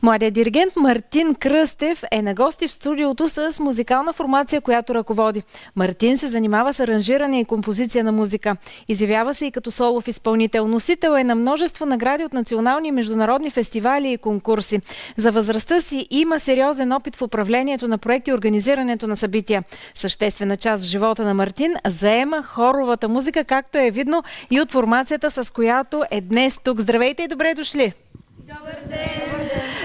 Младият диригент Мартин Кръстев е на гости в студиото с музикална формация, която ръководи. Мартин се занимава с аранжиране и композиция на музика. Изявява се и като солов изпълнител. Носител е на множество награди от национални и международни фестивали и конкурси. За възрастта си има сериозен опит в управлението на проекти и организирането на събития. Съществена част в живота на Мартин заема хоровата музика, както е видно и от формацията, с която е днес тук. Здравейте и добре дошли! Добър ден!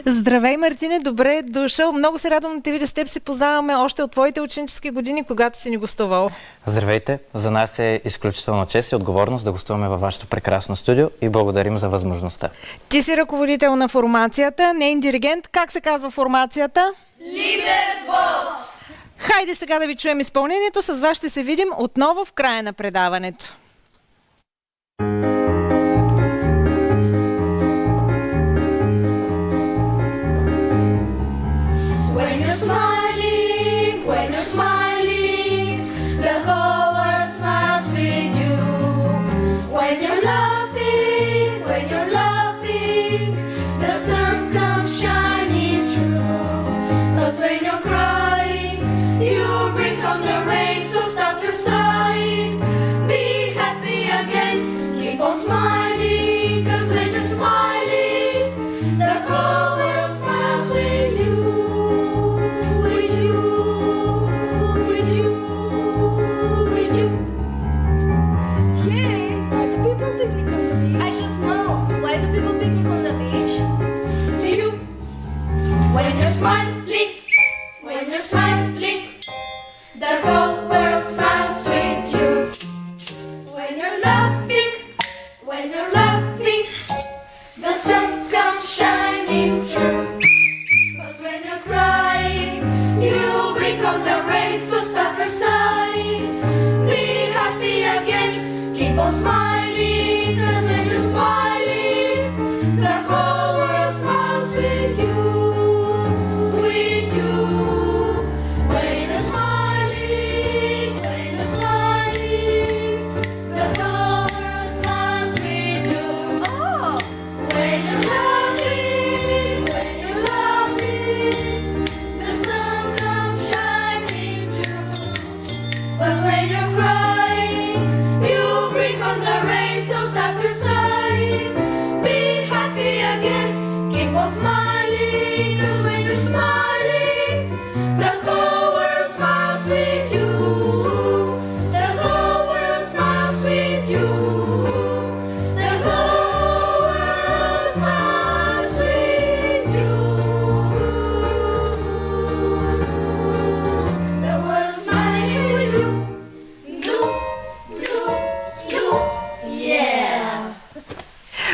Здравей, Мартине, добре дошъл. Много се радвам да те видя. С теб се познаваме още от твоите ученически години, когато си ни гостувал. Здравейте! За нас е изключителна чест и отговорност да гостуваме във вашето прекрасно студио и благодарим за възможността. Ти си ръководител на формацията, нейн диригент. Как се казва формацията? Либервокс! Хайде сега да ви чуем изпълнението. С вас ще се видим отново в края на предаването.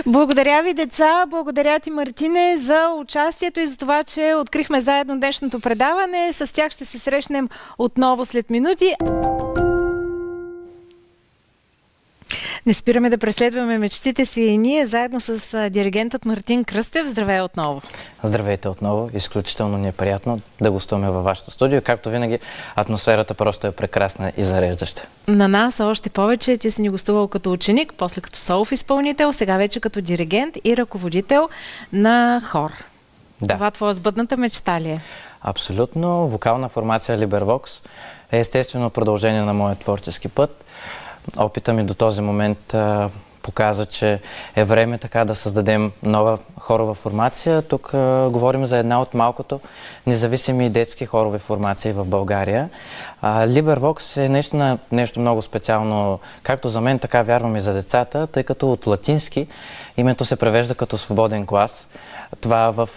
Благодаря ви, деца. Благодаря ти, Мартине, за участието и за това, че открихме заедно днешното предаване. С тях ще се срещнем отново след минути. Не спираме да преследваме мечтите си и ние, заедно с диригентът Мартин Кръстев. Здравей отново! Здравейте отново! Изключително ни е приятно да гостуваме във вашето студио. Както винаги, атмосферата просто е прекрасна и зареждаща. На нас още повече. Ти си ни гостувал като ученик, после като солов изпълнител, сега вече като диригент и ръководител на хор. Да. Това твоя сбъдната мечта ли е? Абсолютно. Вокална формация Либервокс е естествено продължение на моят творчески път. Опита ми до този момент показа, че е време така да създадем нова хорова формация. Тук говорим за една от малкото независими детски хорови формации в България. Либервокс е нещо много специално, както за мен, така вярвам и за децата, тъй като от латински името се превежда като свободен глас. Това в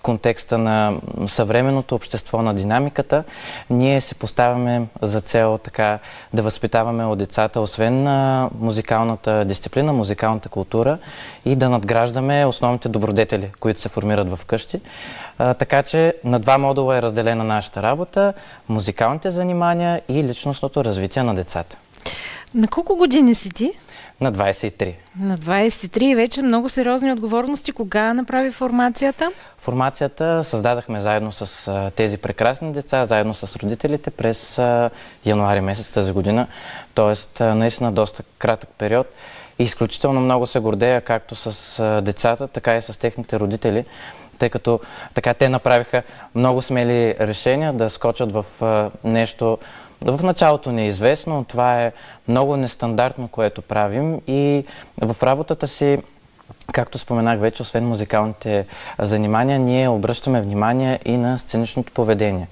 контекста на съвременното общество, на динамиката, ние се поставяме за цел така да възпитаваме от децата, освен на музикалната дисциплина, музикалната култура, и да надграждаме основните добродетели, които се формират в къщи. Така че на два модула е разделена нашата работа – музикалните занимания и личностното развитие на децата. На колко години си ти? На 23. На 23 вече много сериозни отговорности. Кога направи формацията? Формацията създадахме заедно с тези прекрасни деца, заедно с родителите през януари месец тази година. Тоест, наистина доста кратък период. И изключително много се гордея както с децата, така и с техните родители, тъй като така те направиха много смели решения да скочат в нещо в началото неизвестно. Това е много нестандартно, което правим, и в работата си, както споменах вече, освен музикалните занимания, ние обръщаме внимание и на сценичното поведение.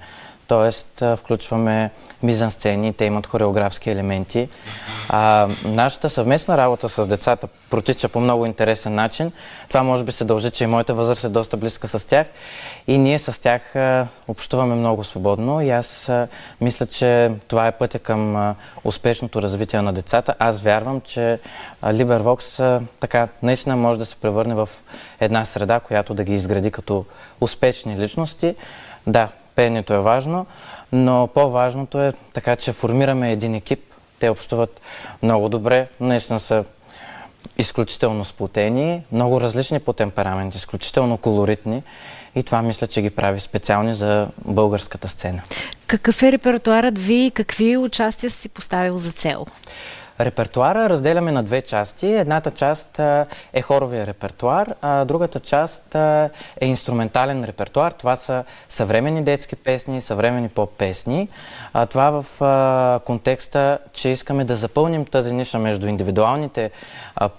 Тоест, включваме мизансцени, те имат хореографски елементи. Нашата съвместна работа с децата протича по много интересен начин. Това може би се дължи, че и моята възраст е доста близка с тях. И ние с тях общуваме много свободно. И аз мисля, че това е пътя към успешното развитие на децата. Аз вярвам, че LiberVox така наистина може да се превърне в една среда, която да ги изгради като успешни личности. Да, пеенето е важно, но по-важното е така, че формираме един екип. Те общуват много добре, наистина са изключително сплотени, много различни по темперамент, изключително колоритни, и това мисля, че ги прави специални за българската сцена. Какъв е репертуарът ви и какви участия си поставил за цел? Репертуара разделяме на две части. Едната част е хоровия репертуар, а другата част е инструментален репертуар. Това са съвременни детски песни, съвременни поп-песни. Това в контекста, че искаме да запълним тази ниша между индивидуалните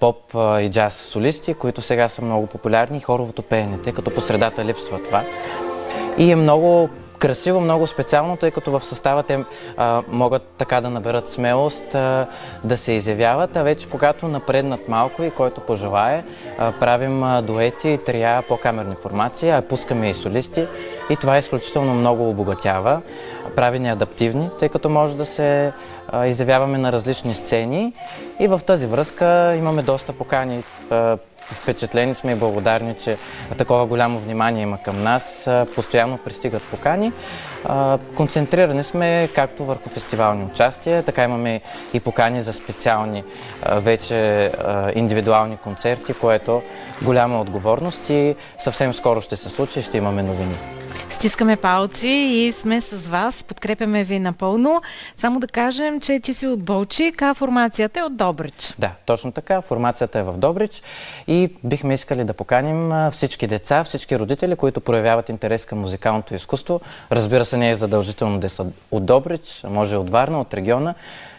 поп и джаз солисти, които сега са много популярни, и хоровото пеене, тъй като по средата липсва това. И е много красиво, много специално, тъй като в състава те могат така да наберат смелост, да се изявяват, а вече когато напреднат малко и който пожелае, правим дуети, трия, по-камерни формации, пускаме и солисти, и това изключително много обогатява. Прави ни адаптивни, тъй като може да се изявяваме на различни сцени, и в тази връзка имаме доста покани. Впечатлени сме и благодарни, че такова голямо внимание има към нас. Постоянно пристигат покани. Концентрирани сме както върху фестивални участия, така имаме и покани за специални вече индивидуални концерти, което голяма отговорност, и съвсем скоро ще се случи и ще имаме новини. Стискаме палци и сме с вас, подкрепяме ви напълно. Само да кажем, че ти си от Болчик, а формацията е от Добрич. Да, точно така. Формацията е в Добрич и бихме искали да поканим всички деца, всички родители, които проявяват интерес към музикалното изкуство. Разбира се, не е задължително да са от Добрич, може от Варна, от региона.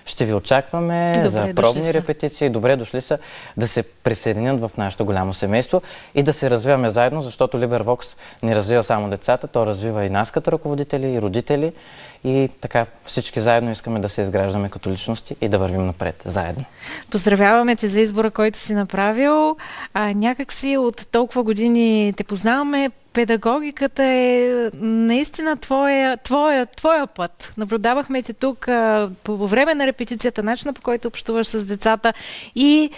Ще ви очакваме за пробни репетиции. Добре дошли са да се присъединят в нашето голямо семейство и да се развиваме заедно, защото LiberVox не развива само децата, то развива и нас като ръководители и родители. И така всички заедно искаме да се изграждаме като личности и да вървим напред заедно. Поздравяваме те за избора, който си направил. Някак си от толкова години те познаваме. Педагогиката е наистина твоя път. Наблюдавахме те тук по време на репетицията, начина, по който общуваш с децата, и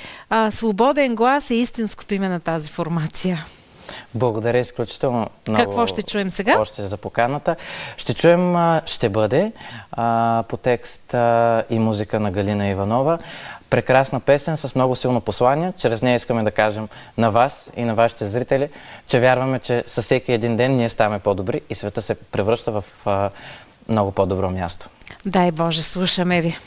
свободен глас е истинското име на тази формация. Благодаря изключително много. Какво ще чуем сега? Още за поканата. Ще чуем "Ще бъде" по текст и музика на Галина Иванова. Прекрасна песен с много силно послание. Чрез нея искаме да кажем на вас и на вашите зрители, че вярваме, че със всеки един ден ние ставаме по-добри и света се превръща в много по-добро място. Дай Боже, слушаме ви.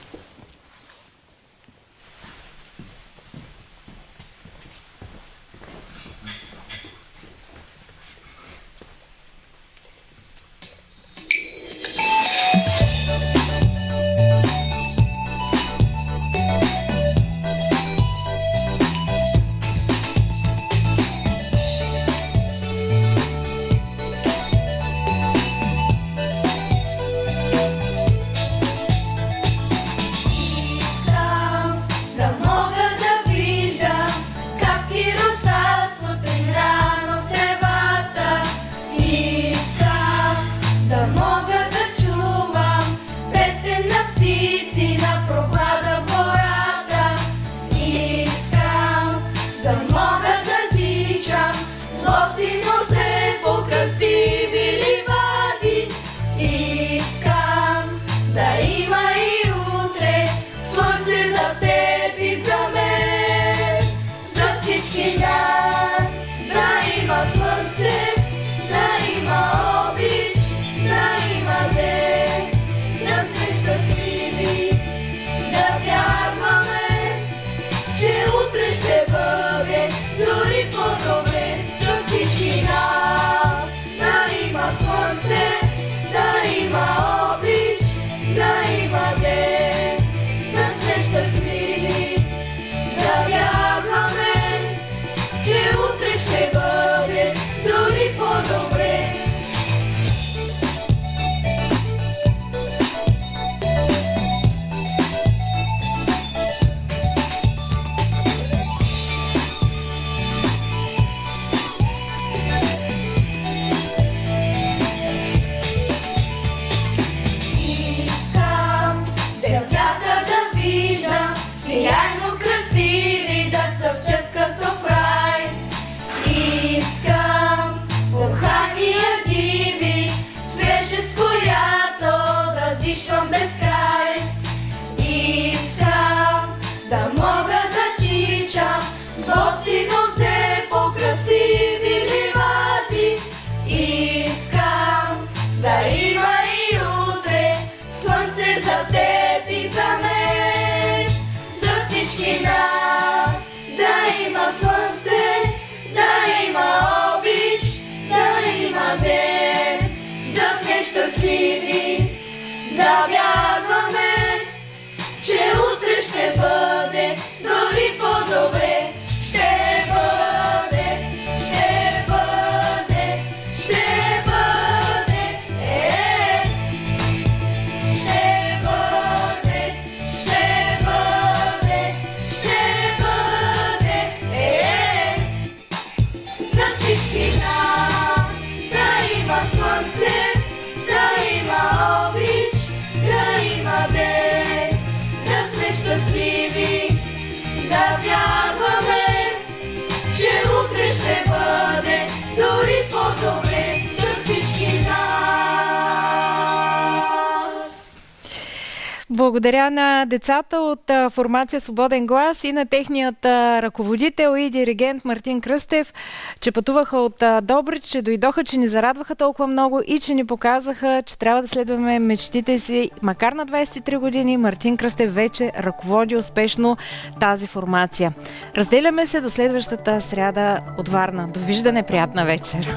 да вярваме, че утре ще бъде дори по-добре. Ще бъде, ще бъде, ще бъде, ще бъде, ще бъде, ще бъде, за всички нас да има слънце, да има обич, да има ден, да сме щастливи, да вярваме, че утре ще бъде дори по-добре за всички нас. Благодаря на децата от формация Свободен глас и на техният ръководител и диригент Мартин Кръстев, че пътуваха от Добрич, че дойдоха, че ни зарадваха толкова много и че ни показаха, че трябва да следваме мечтите си. Макар на 23 години, Мартин Кръстев вече ръководи успешно тази формация. Разделяме се до следващата сряда от Варна. Довиждане, приятна вечер!